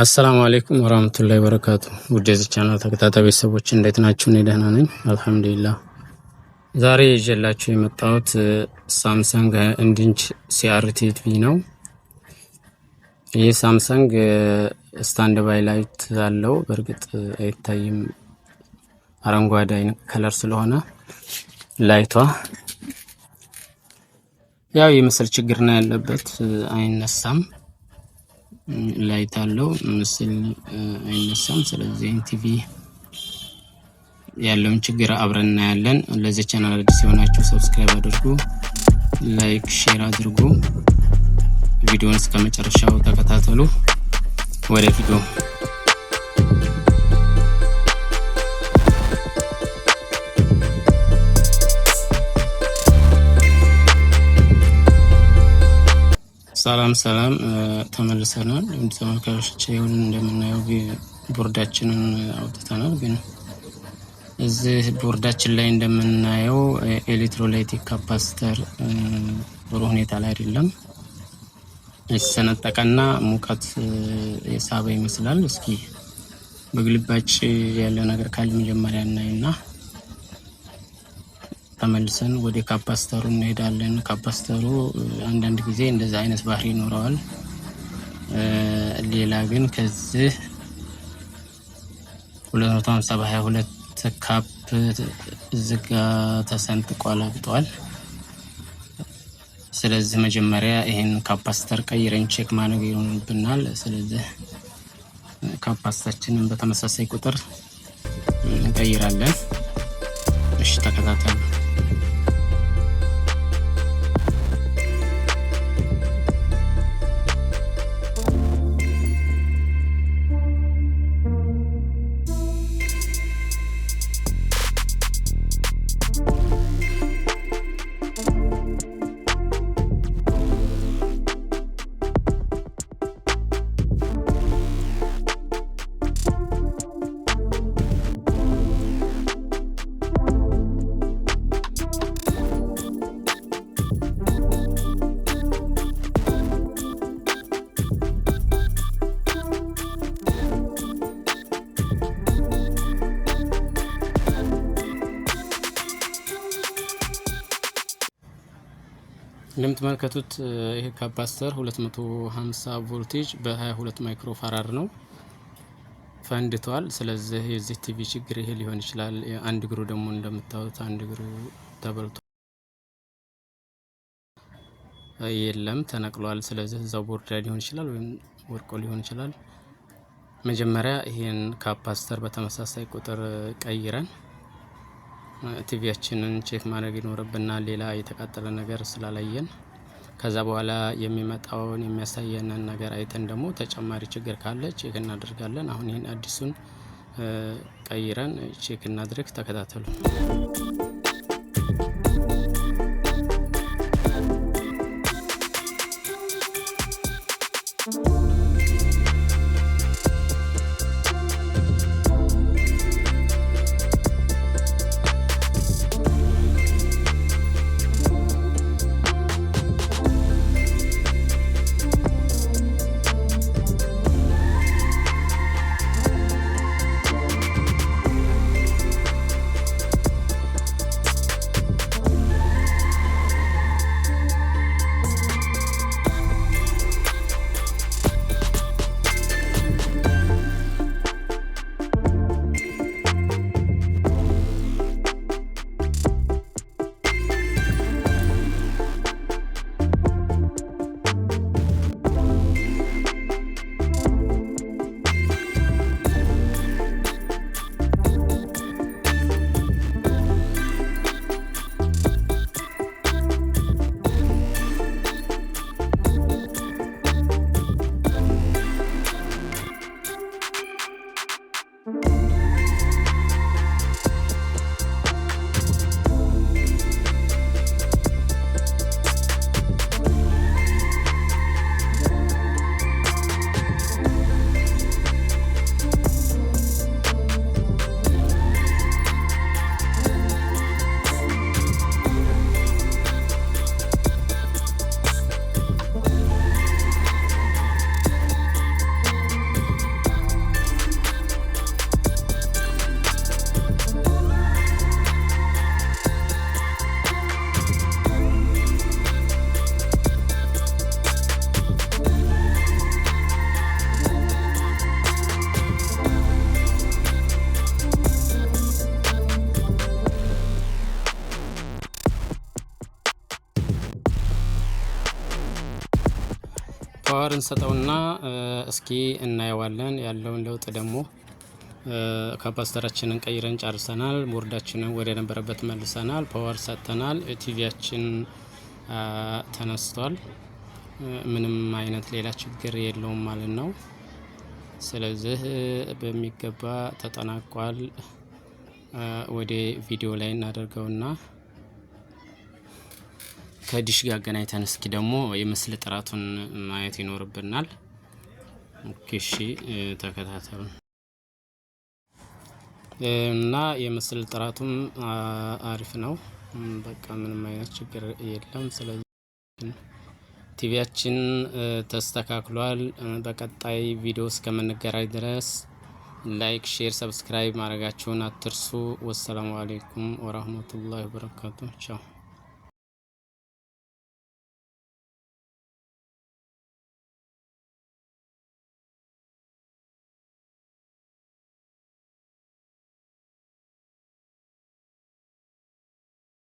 አሰላሙ አለይኩም ወራህመቱላሂ ወበረካቱ። ውዴዝ ቻናል ተከታታይ ቤተሰቦች እንዴት ናችሁ? እኔ ደህና ነኝ አልሐምዱሊላህ። ዛሬ ይዤላችሁ የመጣሁት ሳምሰንግ 21 ኢንች ሲአርቲ ቲቪ ነው። ይህ ሳምሰንግ ስታንድ ባይ ላይት አለው። በእርግጥ አይታይም አረንጓዴ አይነት ከለር ስለሆነ ላይቷ ያው የምስል ችግር ነው ያለበት፣ አይነሳም። ላይት አለው ምስል አይነሳም። ስለዚህ ቲቪ ያለውን ችግር አብረን እናያለን። ለዚህ ቻናል አዲስ የሆናችሁ ሰብስክራይብ አድርጉ፣ ላይክ ሼር አድርጉ። ቪዲዮውን እስከ መጨረሻው ተከታተሉ። ወደ ቪዲዮ ሰላም ተመልሰናል። ተመልካቾች ይሁን እንደምናየው ቦርዳችንን አውጥተናል። ግን እዚህ ቦርዳችን ላይ እንደምናየው ኤሌክትሮላይቲክ ካፓሲተር ጥሩ ሁኔታ ላይ አይደለም። የተሰነጠቀና ሙቀት የሳበ ይመስላል። እስኪ በግልባጭ ያለ ነገር ካለ መጀመሪያ እናይና ተመልሰን ወደ ካፓሲተሩ እንሄዳለን። ካፓሲተሩ አንዳንድ ጊዜ እንደዛ አይነት ባህሪ ይኖረዋል። ሌላ ግን ከዚህ 250/22 ካፕ ዝጋ ተሰንጥቋል፣ አብጧል። ስለዚህ መጀመሪያ ይሄን ካፓሲተር ቀይረን ቼክ ማድረግ ይሆንብናል። ስለዚህ ካፓሲተራችንን በተመሳሳይ ቁጥር እንቀይራለን። እሺ ተከታተሉ። እንደምትመለከቱት ይሄ ካፓሲተር 250 ቮልቴጅ በ22 ማይክሮ ፋራድ ነው ፈንድቷል። ስለዚህ የዚህ ቲቪ ችግር ይሄ ሊሆን ይችላል። አንድ እግሩ ደግሞ እንደምታዩት አንድ እግሩ ተበልቶ የለም ተነቅሏል። ስለዚህ እዛው ቦርድ ላይ ሊሆን ይችላል ወይም ወርቆ ሊሆን ይችላል። መጀመሪያ ይሄን ካፓሲተር በተመሳሳይ ቁጥር ቀይረን ቲቪያችንን ቼክ ማድረግ ይኖርብናል፣ ሌላ የተቃጠለ ነገር ስላላየን። ከዛ በኋላ የሚመጣውን የሚያሳየንን ነገር አይተን ደግሞ ተጨማሪ ችግር ካለ ቼክ እናደርጋለን። አሁን ይህን አዲሱን ቀይረን ቼክ እናድርግ። ተከታተሉ። ፓወር እንሰጠውና እስኪ እናየዋለን ያለውን ለውጥ ደግሞ። ካፓስተራችንን ቀይረን ጨርሰናል። ቦርዳችንን ወደ ነበረበት መልሰናል። ፓወር ሰጥተናል። ቲቪያችን ተነስቷል። ምንም አይነት ሌላ ችግር የለውም ማለት ነው። ስለዚህ በሚገባ ተጠናቋል። ወደ ቪዲዮ ላይ እናደርገውና ከዲሽ ጋር አገናኝተን እስኪ ደግሞ የምስል ጥራቱን ማየት ይኖርብናል። ኦኬ እሺ ተከታተሉ። እና የምስል ጥራቱም አሪፍ ነው። በቃ ምንም አይነት ችግር የለም። ስለዚህ ቲቪያችን ተስተካክሏል። በቀጣይ ቪዲዮ እስከምንገናኝ ድረስ ላይክ፣ ሼር፣ ሰብስክራይብ ማድረጋችሁን አትርሱ። ወሰላሙ አለይኩም ወራህመቱላሂ ወበረካቱ። ቻው